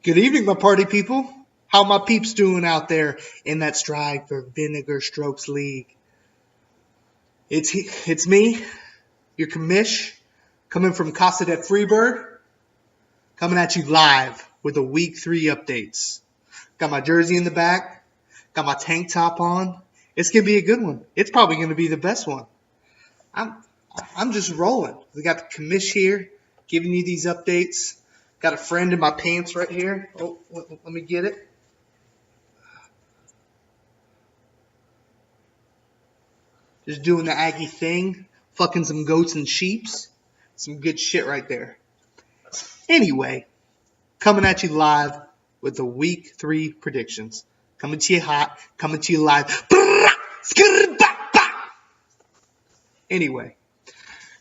Good evening, my party people. How my peeps doing out there in that Stride for Vinegar Strokes League? It's me, your commish, coming from Casa de Freebird, coming at you live with the Week 3 updates. Got my jersey in the back, got my tank top on. It's going to be a good one. It's probably going to be the best one. I'm just rolling. We got the commish here giving you these updates. Got a friend in my pants right here. Oh, let me get it. Just doing the Aggie thing. Fucking some goats and sheeps. Some good shit right there. Anyway, coming at you live with the Week 3 predictions. Coming to you hot. Coming to you live. Anyway,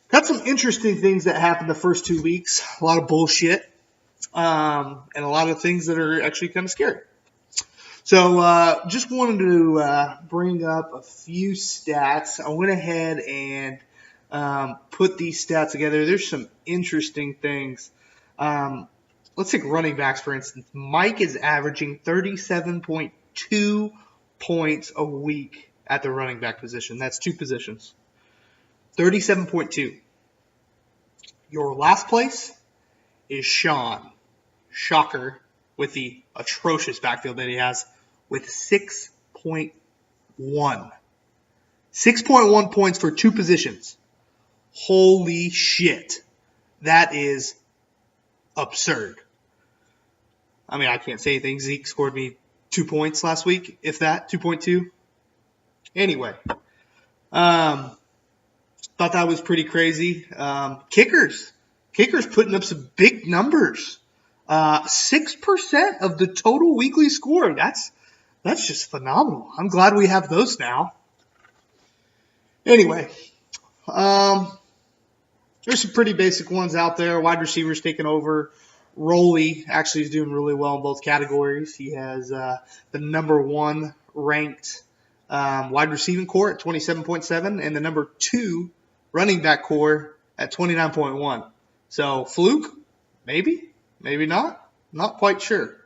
got some interesting things that happened the first 2 weeks. A lot of bullshit. And a lot of things that are actually kind of scary. So just wanted to bring up a few stats. I went ahead and put these stats together. There's some interesting things. Let's take running backs, for instance. Mike is averaging 37.2 points a week at the running back position. That's 2 positions. 37.2. Your last place is Sean. Shocker, with the atrocious backfield that he has, with 6.1. 6.1 points for 2 positions. Holy shit. That is absurd. I mean, I can't say anything. Zeke scored me 2 points last week, if that, 2.2. Anyway, thought that was pretty crazy. Kickers putting up some big numbers. 6% of the total weekly score. That's just phenomenal. I'm glad we have those now. Anyway, there's some pretty basic ones out there. Wide receivers taking over. Roley actually is doing really well in both categories. He has the number 1 ranked wide receiving core at 27.7 and the number 2 running back core at 29.1. So, fluke? Maybe not. Not quite sure.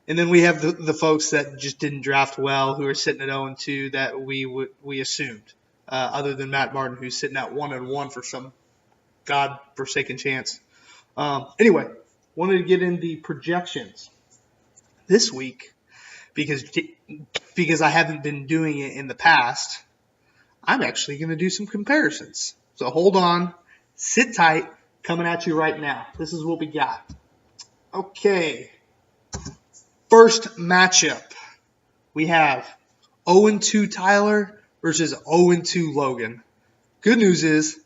And then we have the folks that just didn't draft well, who are sitting at 0-2 that we assumed. Other than Matt Martin, who's sitting at 1-1 for some God-forsaken chance. Anyway, wanted to get in the projections this week because I haven't been doing it in the past. I'm actually going to do some comparisons. So hold on, sit tight, coming at you right now. This is what we got. Okay. First matchup. We have 0-2 Tyler versus 0-2 Logan. Good news is,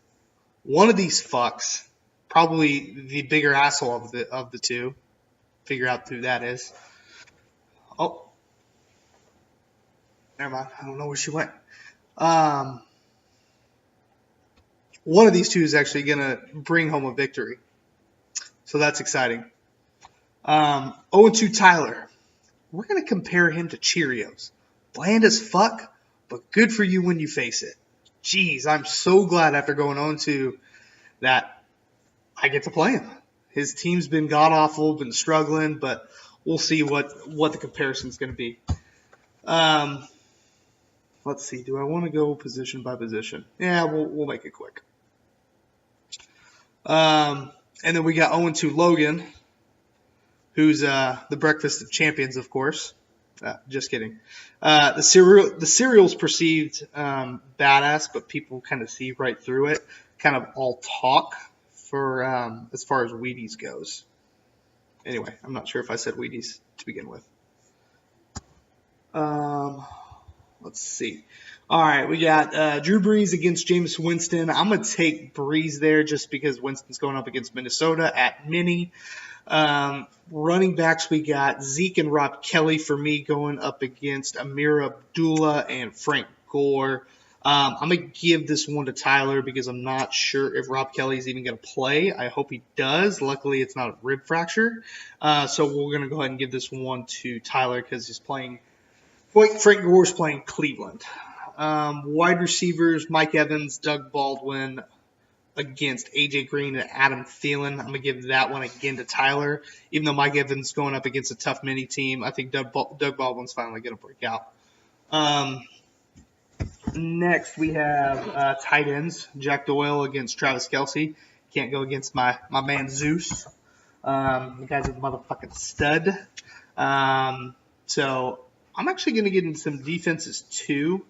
one of these fucks, probably the bigger asshole of the two, figure out who that is. Oh. Never mind. I don't know where she went. One of these two is actually going to bring home a victory. So that's exciting. 0-2 Tyler. We're going to compare him to Cheerios. Bland as fuck, but good for you when you face it. Jeez, I'm so glad after going 0-2 that I get to play him. His team's been god-awful, been struggling, but we'll see what the comparison's going to be. Let's see. Do I want to go position by position? Yeah, we'll make it quick. And then we got 0-2 Logan, who's the breakfast of champions, of course. Just kidding. The cereal's perceived badass, but people kind of see right through it. Kind of all talk for as far as Wheaties goes. Anyway, I'm not sure if I said Wheaties to begin with. Let's see. All right, we got Drew Brees against Jameis Winston. I'm going to take Brees there just because Winston's going up against Minnesota at Mini. Running backs, we got Zeke and Rob Kelly for me going up against Amir Abdullah and Frank Gore. I'm going to give this one to Tyler because I'm not sure if Rob Kelly's even going to play. I hope he does. Luckily, it's not a rib fracture. So we're going to go ahead and give this one to Tyler because he's playing. Frank Gore's playing Cleveland. Wide receivers, Mike Evans, Doug Baldwin, against AJ Green and Adam Thielen. I'm going to give that one again to Tyler. Even though Mike Evans going up against a tough mini team, I think Doug Baldwin's finally going to break out. Next, we have tight ends. Jack Doyle against Travis Kelce. Can't go against my man Zeus. The guy's a motherfucking stud. So I'm actually going to get into some defenses too,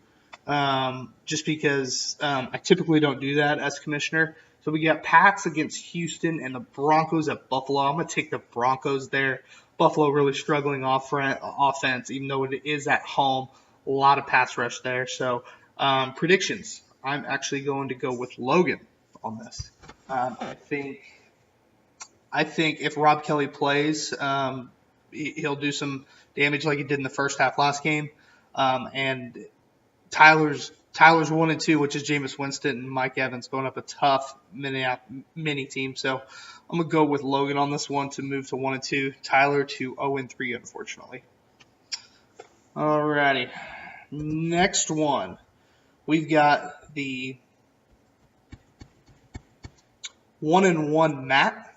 just because I typically don't do that as commissioner. So we got Pats against Houston and the Broncos at Buffalo. I'm going to take the Broncos there. Buffalo really struggling offense, even though it is at home. A lot of pass rush there. So predictions. I'm actually going to go with Logan on this. I think if Rob Kelly plays, he'll do some damage like he did in the first half last game. And Tyler's 1-2, which is Jameis Winston and Mike Evans going up a tough mini team. So I'm going to go with Logan on this one to move to 1-2. Tyler to 0-3, unfortunately. Alrighty. Next one. We've got the 1-1 Matt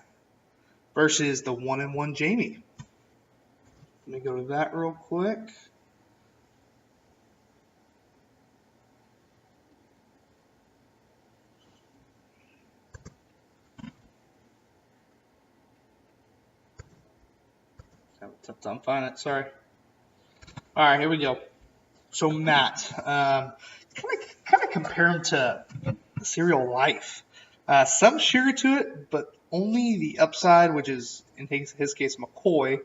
versus the 1-1 Jamie. Let me go to that real quick. Have a tough time finding it. Sorry. All right, here we go. So Matt, kind of compare him to Serial Life. Some sugar to it, but only the upside, which is in his case McCoy.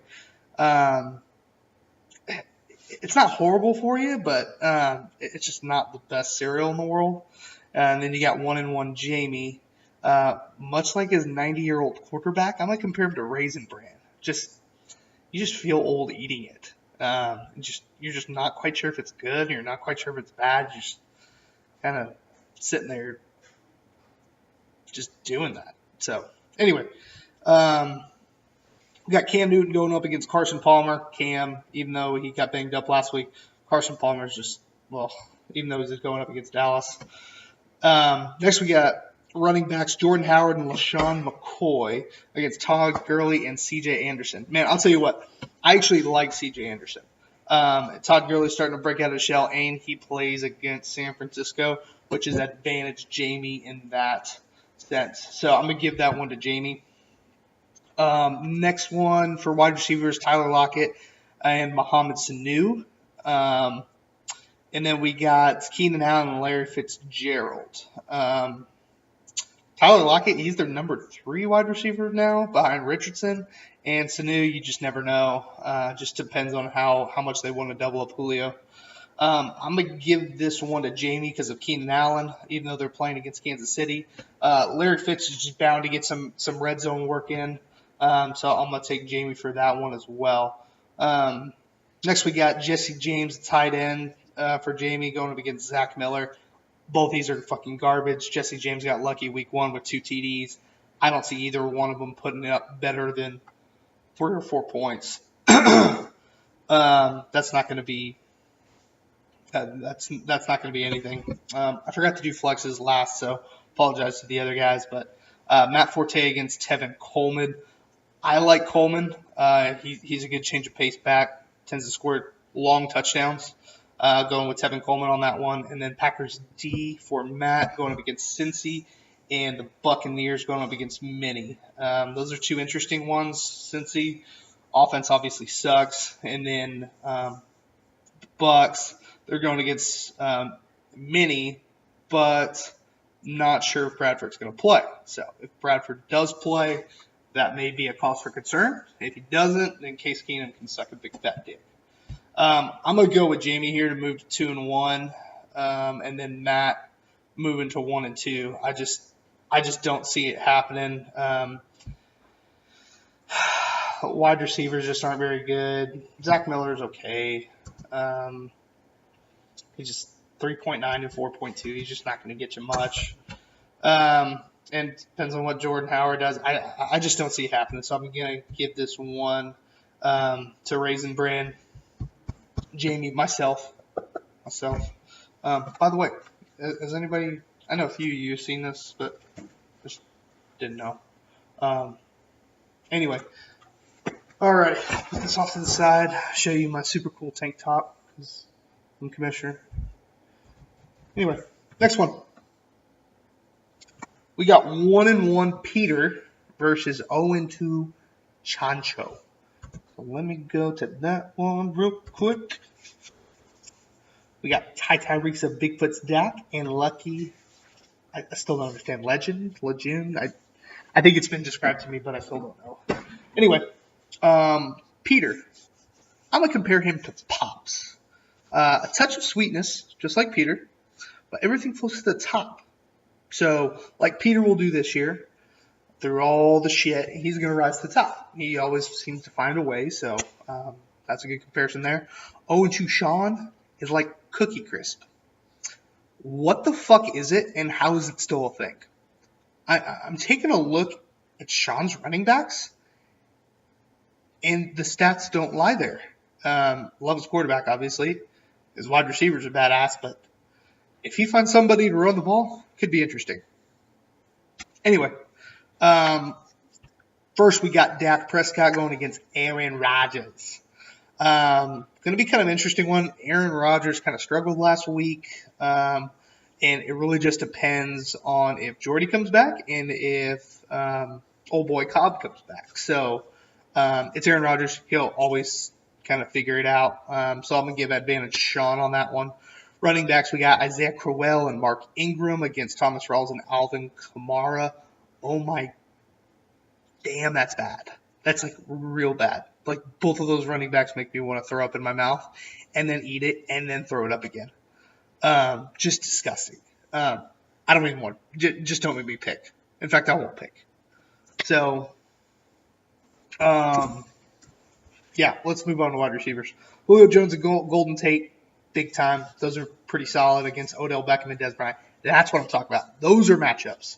It's not horrible for you, but it's just not the best cereal in the world. And then you got 1-1 Jamie. Much like his 90-year-old quarterback, I'm gonna compare him to Raisin Bran. You just feel old eating it. You're just not quite sure if it's good. You're not quite sure if it's bad. You're just kind of sitting there, just doing that. So anyway, we got Cam Newton going up against Carson Palmer. Cam, even though he got banged up last week, Carson Palmer's just, well, even though he's just going up against Dallas. Next we got running backs Jordan Howard and LaShawn McCoy against Todd Gurley and C.J. Anderson. Man, I'll tell you what, I actually like C.J. Anderson. Todd Gurley's starting to break out of the shell, and he plays against San Francisco, which is advantage Jamie in that sense. So I'm going to give that one to Jamie. Next one for wide receivers, Tyler Lockett and Mohamed Sanu. And then we got Keenan Allen and Larry Fitzgerald. Tyler Lockett, he's their number 3 wide receiver now behind Richardson. And Sanu, you just never know. Just depends on how much they want to double up Julio. I'm going to give this one to Jamie because of Keenan Allen, even though they're playing against Kansas City. Larry Fitz is just bound to get some red zone work in. So I'm going to take Jamie for that one as well. Next, we got Jesse James, tight end for Jamie, going up against Zach Miller. Both these are fucking garbage. Jesse James got lucky week 1 with 2 TDs. I don't see either one of them putting it up better than 3 or 4 points. That's not going to be that's not going to be anything. I forgot to do flexes last, so apologize to the other guys. But Matt Forte against Tevin Coleman. I like Coleman. He's a good change of pace back. Tends to score long touchdowns. Going with Tevin Coleman on that one. And then Packers D for Matt going up against Cincy. And the Buccaneers going up against Minnie. Those are 2 interesting ones. Cincy, offense obviously sucks. And then Bucks, they're going against Minnie, but not sure if Bradford's going to play. So if Bradford does play, that may be a cause for concern. If he doesn't, then Case Keenum can suck a big fat dick. I'm going to go with Jamie here to move to 2-1, and then Matt moving to 1-2. I just don't see it happening. Wide receivers just aren't very good. Zach Miller's okay. He's just 3.9 and 4.2. He's just not going to get you much. And depends on what Jordan Howard does. I just don't see it happening. So I'm going to give this one to Raisin Bran. Jamie, myself. By the way, has anybody, I know a few of you have seen this, but didn't know. Anyway, all right, put this off to the side. Show you my super cool tank top because I'm commissioner. Anyway, next one. We got 1-1 Peter versus 0-2 Chancho. So let me go to that one real quick. We got Ty Tyreeks of Bigfoot's Dak and Lucky. I still don't understand. Legend? I think it's been described to me, but I still don't know. Anyway, Peter. I'm going to compare him to Pops. A touch of sweetness, just like Peter, but everything flows to the top. So, like Peter will do this year, through all the shit, he's going to rise to the top. He always seems to find a way, so that's a good comparison there. 0-2 Sean is like Cookie Crisp. What the fuck is it, and how is it still a thing? I'm taking a look at Sean's running backs, and the stats don't lie there. Love his quarterback, obviously. His wide receivers are badass, but if he finds somebody to run the ball, it could be interesting. Anyway, first we got Dak Prescott going against Aaron Rodgers. Going to be kind of an interesting one. Aaron Rodgers kind of struggled last week, and it really just depends on if Jordy comes back and if old boy Cobb comes back. So it's Aaron Rodgers. He'll always kind of figure it out. So I'm going to give advantage Sean on that one. Running backs, we got Isaiah Crowell and Mark Ingram against Thomas Rawls and Alvin Kamara. Oh my damn, that's bad. That's like real bad. Like both of those running backs make me want to throw up in my mouth and then eat it and then throw it up again. Just disgusting. I don't even want just don't make me pick. In fact, I won't pick. So, yeah, let's move on to wide receivers. Julio Jones and Golden Tate, big time. Those are pretty solid against Odell Beckham and Dez Bryant. That's what I'm talking about. Those are matchups.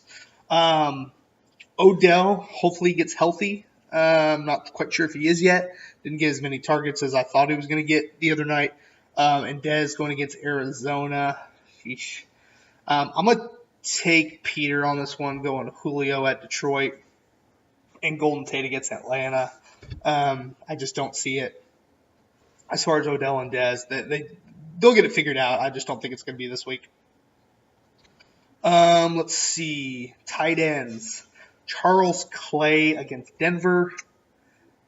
Odell hopefully gets healthy. I'm not quite sure if he is yet. Didn't get as many targets as I thought he was going to get the other night. And Dez going against Arizona. Sheesh. I'm going to take Peter on this one, going Julio at Detroit and Golden Tate against Atlanta. I just don't see it. As far as Odell and Dez, they'll get it figured out. I just don't think it's going to be this week. Let's see. Tight ends. Charles Clay against Denver.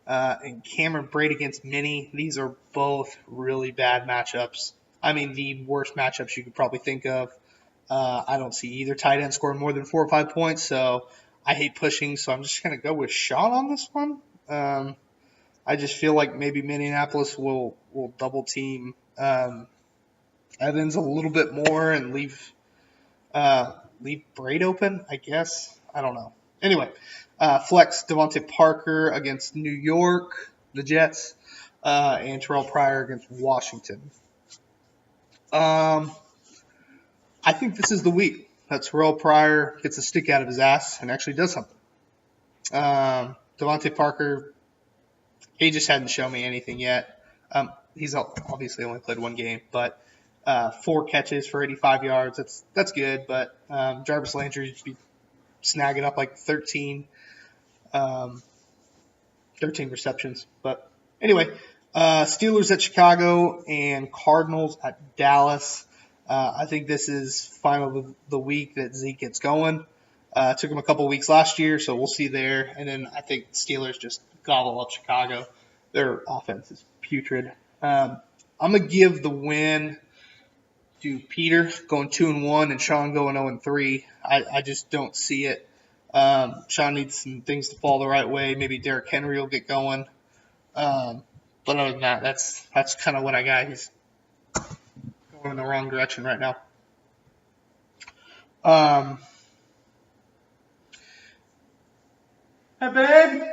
And Cameron Braid against Minnie. These are both really bad matchups. I mean, the worst matchups you could probably think of. I don't see either tight end scoring more than 4 or 5 points, so I hate pushing, so I'm just going to go with Sean on this one. I just feel like maybe Minneapolis will double team Evans a little bit more and leave Braid open, I guess. I don't know. Anyway, flex Devontae Parker against New York, the Jets, and Terrell Pryor against Washington. I think this is the week that Terrell Pryor gets a stick out of his ass and actually does something. Devontae Parker, he just hadn't shown me anything yet. He's obviously only played one game, but 4 catches for 85 yards. That's good, but Jarvis Landry should be snagging up like 13 receptions. But anyway, Steelers at Chicago and Cardinals at Dallas. I think this is finally the week that Zeke gets going. It took him a couple weeks last year, so we'll see there. And then I think Steelers just gobble up Chicago. Their offense is putrid. I'm going to give the win to Peter going 2-1 and Sean going 0-3. I just don't see it. Sean needs some things to fall the right way. Maybe Derrick Henry will get going. But other than that, that's kind of what I got. He's going in the wrong direction right now. Hey, babe.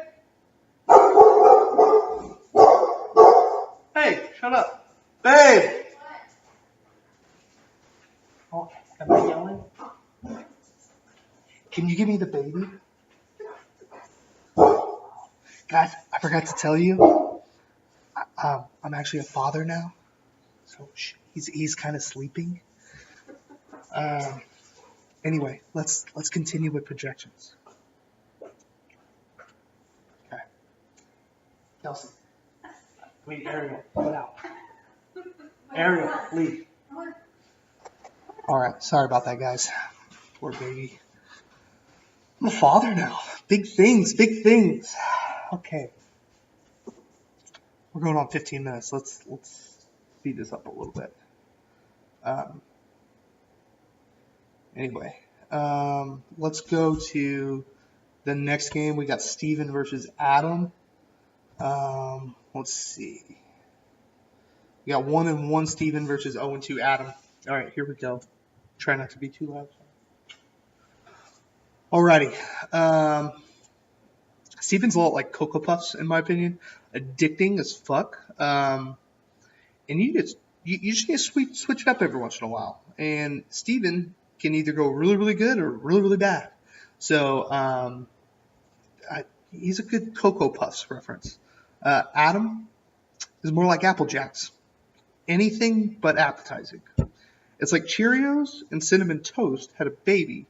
Hey, shut up. Babe. Oh, am I yelling? Can you give me the baby? Guys, I forgot to tell you. I'm actually a father now. So he's kind of sleeping. Anyway, let's continue with projections. Kelsey. Ariel, put out. Ariel, leave. All right, sorry about that, guys. Poor baby. I'm a father now. Big things, big things. Okay. We're going on 15 minutes. Let's speed this up a little bit. Anyway, let's go to the next game. We got Steven versus Adam. Let's see. We got 1-1 Steven versus 0-2 Adam. All right, here we go. Try not to be too loud. Alrighty. Steven's a lot like Cocoa Puffs, in my opinion. Addicting as fuck. And you just need to switch it up every once in a while. And Steven can either go really, really good or really, really bad. So he's a good Cocoa Puffs reference. Adam is more like Apple Jacks. Anything but appetizing. It's like Cheerios and Cinnamon Toast had a baby,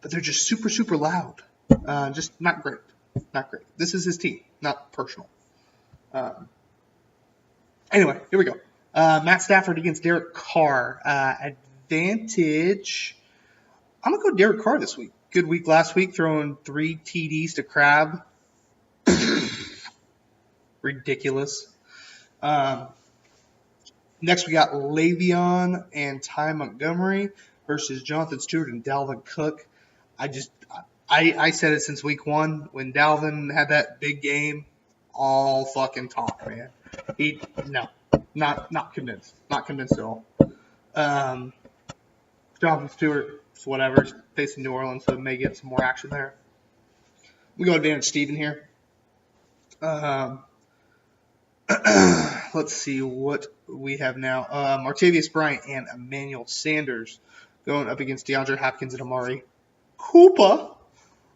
but they're just super, super loud. Just not great. Not great. This is his team, not personal. Anyway, here we go. Matt Stafford against Derek Carr. Advantage. I'm going to go Derek Carr this week. Good week last week, throwing 3 TDs to Crab. Ridiculous. Next, we got Le'Veon and Ty Montgomery versus Jonathan Stewart and Dalvin Cook. I said it since week 1 when Dalvin had that big game. All fucking talk, man. Not convinced. Not convinced at all. Jonathan Stewart, whatever, facing New Orleans, so may get some more action there. We go advantage Steven here. Let's see what we have now. Martavius Bryant and Emmanuel Sanders going up against DeAndre Hopkins and Amari Cooper.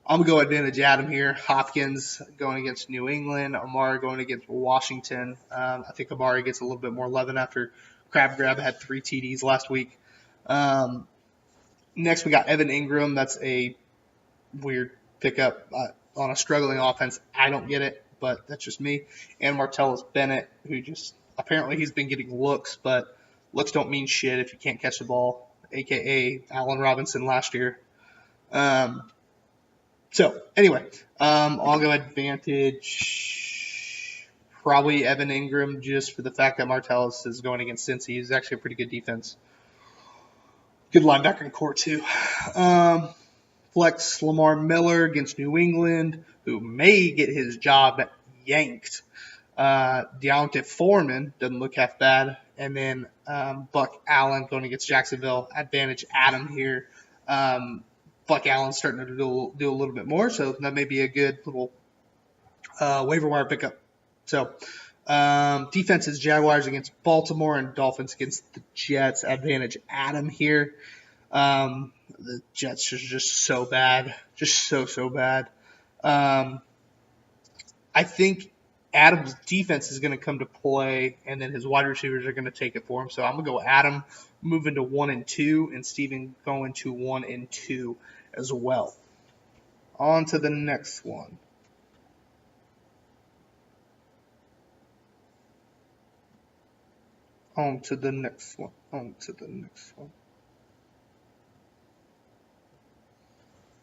I'm going to go advantage Adam here. Hopkins going against New England. Amari going against Washington. I think Amari gets a little bit more loving after Crab Grab had 3 TDs last week. Next, we got Evan Ingram. That's a weird pickup on a struggling offense. I don't get it, but that's just me. And Martellus Bennett, who just apparently he's been getting looks, but looks don't mean shit if you can't catch the ball, a.k.a. Allen Robinson last year. So, anyway, I'll go advantage probably Evan Ingram just for the fact that Martellus is going against Cincy. He's actually a pretty good defense. Good linebacker in court, too. Flex Lamar Miller against New England, who may get his job yanked. Deontay Foreman doesn't look half bad. And then Buck Allen going against Jacksonville. Advantage Adam here. Buck Allen's starting to do a little bit more, so that may be a good little waiver wire pickup. So defenses, Jaguars against Baltimore and Dolphins against the Jets. Advantage Adam here. The Jets are just so bad. Just so bad. I think Adam's defense is going to come to play, and then his wide receivers are going to take it for him. So I'm going to go Adam moving to 1-2, and Steven going to 1-2 as well. On to the next one. On to the next one.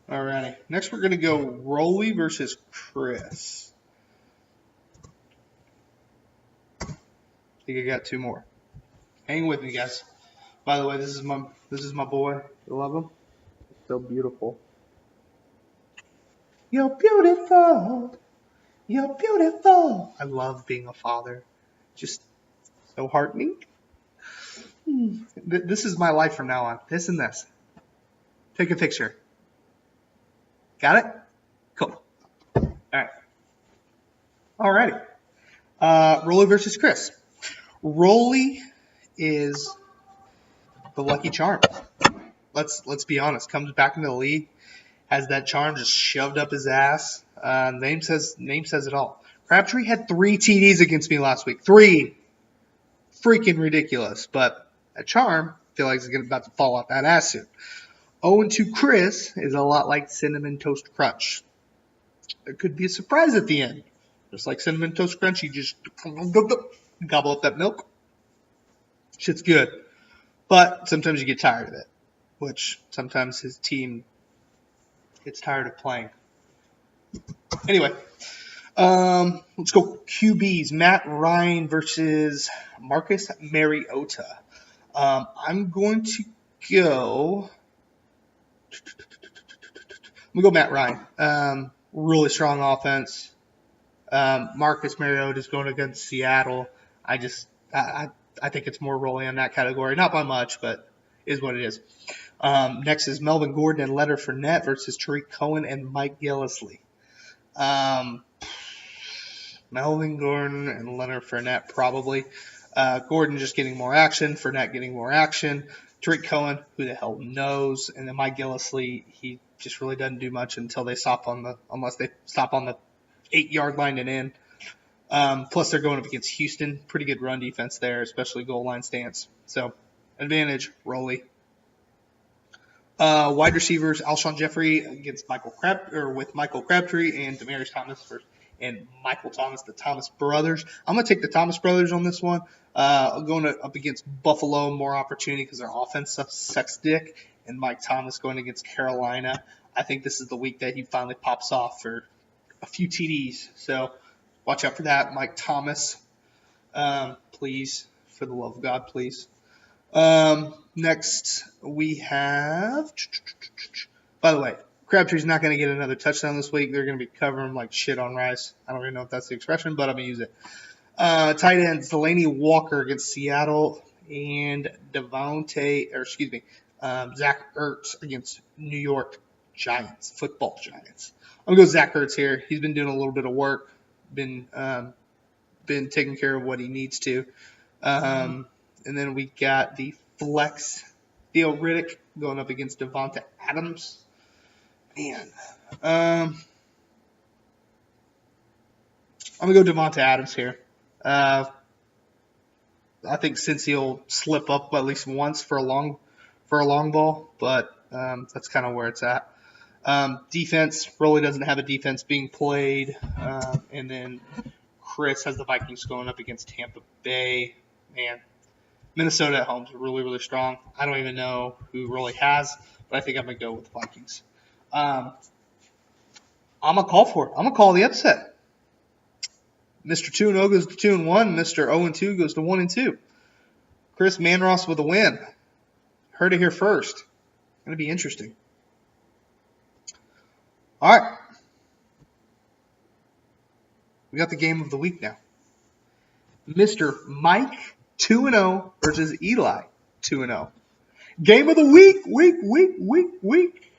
Alrighty. Next, we're going to go Rolly versus Chris. I think I got 2 more. Hang with me, guys. By the way, this is my boy. You love him? So beautiful. You're beautiful. You're beautiful. I love being a father. Just so heartening. This is my life from now on. This and this. Take a picture. Got it? Cool. All right. Alrighty. Rolly versus Chris. Rolly is the lucky charm. Let's be honest. Comes back into the league, has that charm just shoved up his ass. Name says it all. Crabtree had 3 TDs against me last week. 3. Freaking ridiculous. But that charm, I feel like he's about to fall off that ass soon. 0-2 Chris is a lot like Cinnamon Toast Crunch. There could be a surprise at the end. Just like Cinnamon Toast Crunch, you just gobble up that milk. Shit's good. But sometimes you get tired of it, which sometimes his team gets tired of playing. Anyway, let's go QBs. Matt Ryan versus Marcus Mariota. I'm going to go Matt Ryan. Really strong offense. Marcus Mariota is going against Seattle. I think it's more rolling in that category. Not by much, but is what it is. Next is Melvin Gordon and Leonard Fournette versus Tariq Cohen and Mike Gillislee. Melvin Gordon and Leonard Fournette probably. Gordon just getting more action. Fournette getting more action. Tariq Cohen, who the hell knows? And then Mike Gillislee, he just really doesn't do much until they stop on the 8-yard line and in. Plus they're going up against Houston. Pretty good run defense there, especially goal line stance. So advantage, Rolly. Wide receivers, Alshon Jeffrey against Michael Crabtree and Demaryius Thomas and Michael Thomas, the Thomas brothers. I'm going to take the Thomas brothers on this one. Going up against Buffalo, more opportunity because their offense sucks dick. And Mike Thomas going against Carolina. I think this is the week that he finally pops off for a few TDs. So watch out for that, Mike Thomas. Please, for the love of God, please. Next, we have, by the way, Crabtree's not going to get another touchdown this week. They're going to be covering him like shit on rice. I don't even know if that's the expression, but I'm going to use it. Tight ends, Delaney Walker against Seattle and Zach Ertz against New York football Giants. I'm going to go Zach Ertz here. He's been doing a little bit of work, been taking care of what he needs to. And then we got the flex, Theo Riddick going up against Devonta Adams. Man. I'm going to go Devonta Adams here. I think Cincy will slip up at least once for a long ball, but that's kind of where it's at. Defense, Rolly doesn't have a defense being played. And then Chris has the Vikings going up against Tampa Bay. Man, Minnesota at home is really, really strong. I don't even know who Rolly has, but I think I'm going to go with the Vikings. I'm going to call for it. I'm going to call the upset. Mr. 2-0 goes to 2-1. Mr. 0-2 goes to 1-2. Chris Manross with a win. Heard it here first. Going to be interesting. All right. We got the game of the week now. Mr. Mike 2-0 versus Eli 2-0. Game of the week.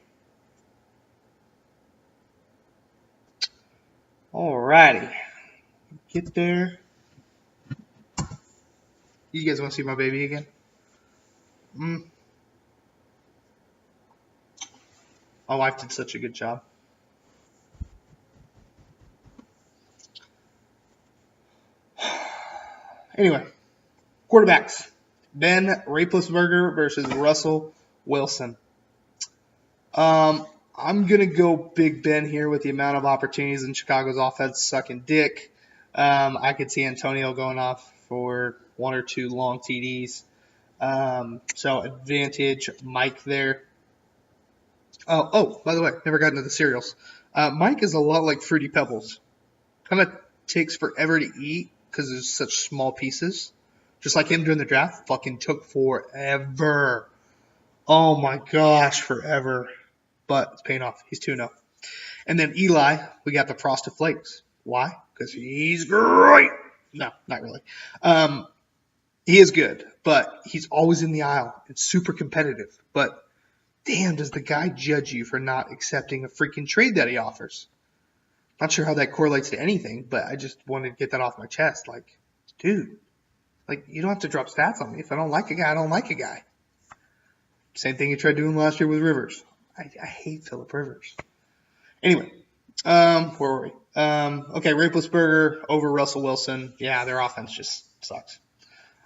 All righty. Get there. You guys want to see my baby again? My wife did such a good job. Anyway, quarterbacks. Ben Roethlisberger versus Russell Wilson. I'm going to go Big Ben here with the amount of opportunities in Chicago's offense sucking dick. I could see Antonio going off for 1 or 2 long TDs. So advantage Mike there. Oh, by the way, never got into the cereals. Mike is a lot like Fruity Pebbles. Kind of takes forever to eat because there's such small pieces. Just like him during the draft, fucking took forever. Oh my gosh, forever. But it's paying off. He's 2-0. And then Eli, we got the Frosted Flakes. Why? Because he's great. No, not really. He is good, but he's always in the aisle. It's super competitive. But damn, does the guy judge you for not accepting a freaking trade that he offers? Not sure how that correlates to anything, but I just wanted to get that off my chest. Like, dude, like you don't have to drop stats on me. If I don't like a guy, I don't like a guy. Same thing you tried doing last year with Rivers. I hate Phillip Rivers. Anyway, where were we? Okay, Roethlisberger over Russell Wilson. Yeah, their offense just sucks.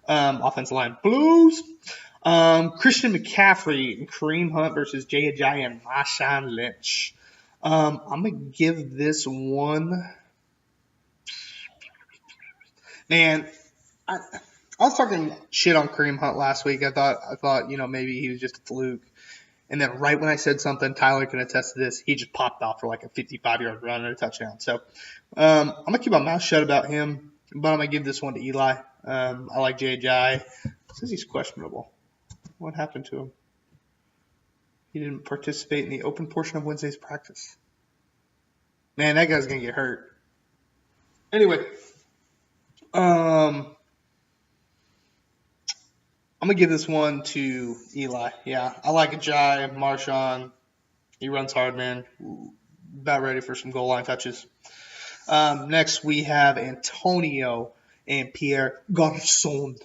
Offensive line blues. Christian McCaffrey and Kareem Hunt versus Jay Ajayi and Marshawn Lynch. I'm going to give this one. Man, I was talking shit on Kareem Hunt last week. I thought maybe he was just a fluke. And then right when I said something, Tyler can attest to this, he just popped off for like a 55-yard run and a touchdown. So I'm going to keep my mouth shut about him, but I'm going to give this one to Eli. I like J.J. It says he's questionable. What happened to him? He didn't participate in the open portion of Wednesday's practice. Man, that guy's going to get hurt. Anyway, I'm going to give this one to Eli. Yeah, I like Ajayi, Marshawn. He runs hard, man. About ready for some goal line touches. Next, we have Antonio and Pierre Garçon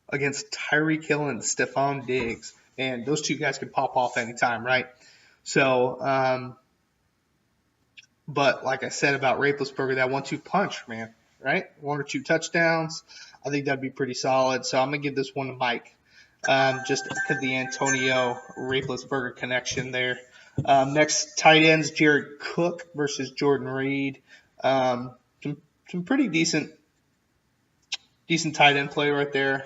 against Tyreek Hill and Stephon Diggs. And those two guys can pop off anytime, right? So, but like I said about Raplesberger, that 1-2 punch, man, right? 1 or 2 touchdowns. I think that'd be pretty solid. So I'm going to give this one to Mike. Just because the Antonio Raplesberger connection there. Next, tight ends, Jared Cook versus Jordan Reed. Some pretty decent tight end play right there.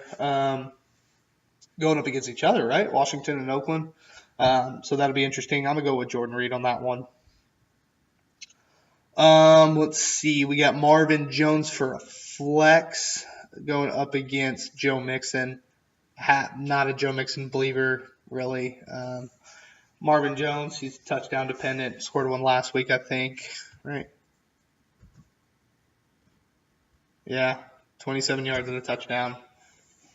Going up against each other, right? Washington and Oakland. So that'll be interesting. I'm going to go with Jordan Reed on that one. Let's see. We got Marvin Jones for a flex going up against Joe Mixon. Not a Joe Mixon believer, really. Marvin Jones, he's touchdown dependent. Scored one last week, I think. Right? Yeah, 27 yards and a touchdown.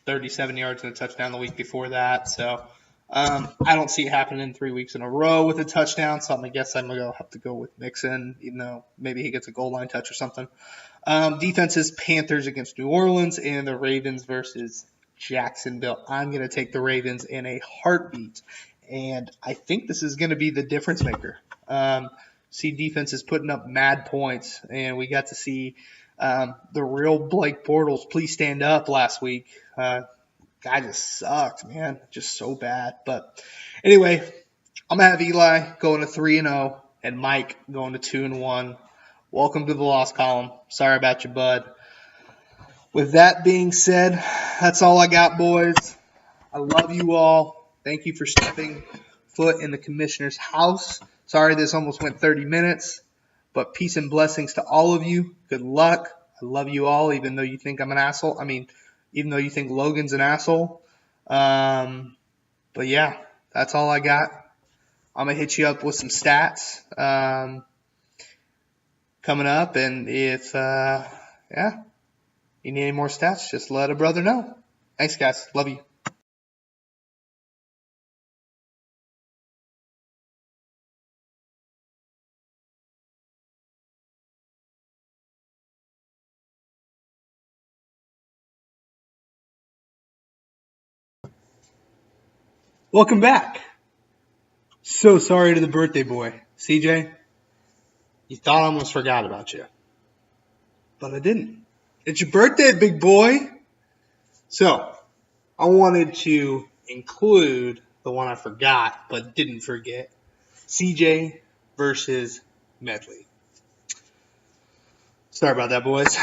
37 yards and a touchdown the week before that. So I don't see it happening 3 weeks in a row with a touchdown. So I guess I'm going to have to go with Mixon, even though maybe he gets a goal line touch or something. Defenses, Panthers against New Orleans and the Ravens versus Jacksonville. I'm going to take the Ravens in a heartbeat. And I think this is going to be the difference maker. See defenses putting up mad points. And we got to see the real Blake Bortles, please stand up last week. Guy just sucked, man. Just so bad. But anyway, I'm going to have Eli going to 3-0 and Mike going to 2-1. Welcome to the loss column. Sorry about you, bud. With that being said, that's all I got, boys. I love you all. Thank you for stepping foot in the commissioner's house. Sorry this almost went 30 minutes, but peace and blessings to all of you. Good luck. I love you all, even though you think I'm an asshole. Even though you think Logan's an asshole. But yeah, that's all I got. I'm going to hit you up with some stats coming up. And if, you need any more stats, just let a brother know. Thanks, guys. Love you. Welcome back. So sorry to the birthday boy. CJ, you thought I almost forgot about you. But I didn't. It's your birthday, big boy. So, I wanted to include the one I forgot but didn't forget. CJ versus Medley. Sorry about that, boys.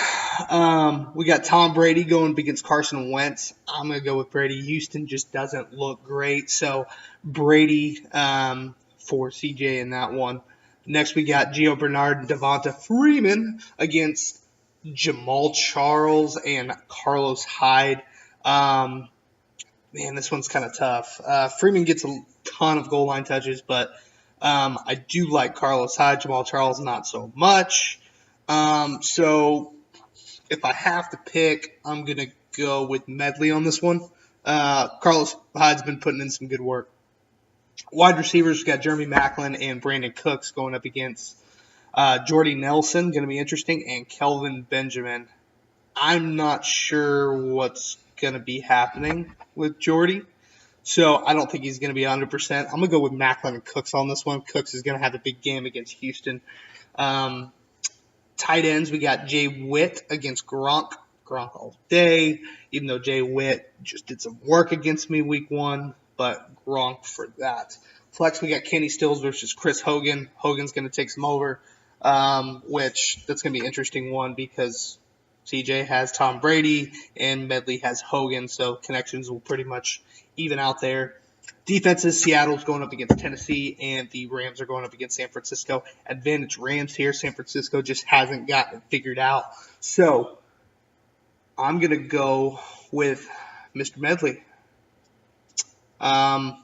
We got Tom Brady going against Carson Wentz. I'm going to go with Brady. Houston just doesn't look great. So, Brady for CJ in that one. Next, we got Gio Bernard and Devonta Freeman against Jamal Charles and Carlos Hyde. Man, this one's kind of tough. Freeman gets a ton of goal line touches, but I do like Carlos Hyde. Jamal Charles, not so much. So if I have to pick, I'm going to go with Medley on this one. Carlos Hyde's been putting in some good work. Wide receivers, we've got Jeremy Maclin and Brandon Cooks going up against Jordy Nelson, going to be interesting, and Kelvin Benjamin. I'm not sure what's going to be happening with Jordy, so I don't think he's going to be 100%. I'm going to go with Maclin and Cooks on this one. Cooks is going to have a big game against Houston. Tight ends, we got Jay Witt against Gronk. Gronk all day, even though Jay Witt just did some work against me week 1, but Gronk for that. Flex, we got Kenny Stills versus Chris Hogan. Hogan's going to take some over, which that's going to be an interesting one because CJ has Tom Brady, and Medley has Hogan, so connections will pretty much even out there. Defenses, Seattle's going up against Tennessee, and the Rams are going up against San Francisco. Advantage Rams here. San Francisco just hasn't gotten it figured out. So I'm going to go with Mr. Medley. I'm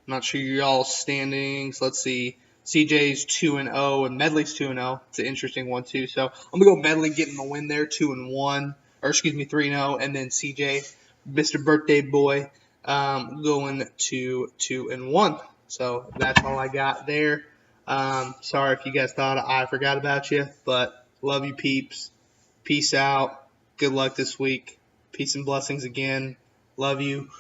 not sure y'all's standings. Let's see. CJ's 2-0 and Medley's 2-0. It's an interesting one too. So I'm gonna go Medley getting the win there, 2-1, or excuse me, 3-0, and then CJ, Mr. Birthday Boy, going to 2-1. So that's all I got there. Sorry if you guys thought I forgot about you, but love you peeps. Peace out. Good luck this week. Peace and blessings again. Love you.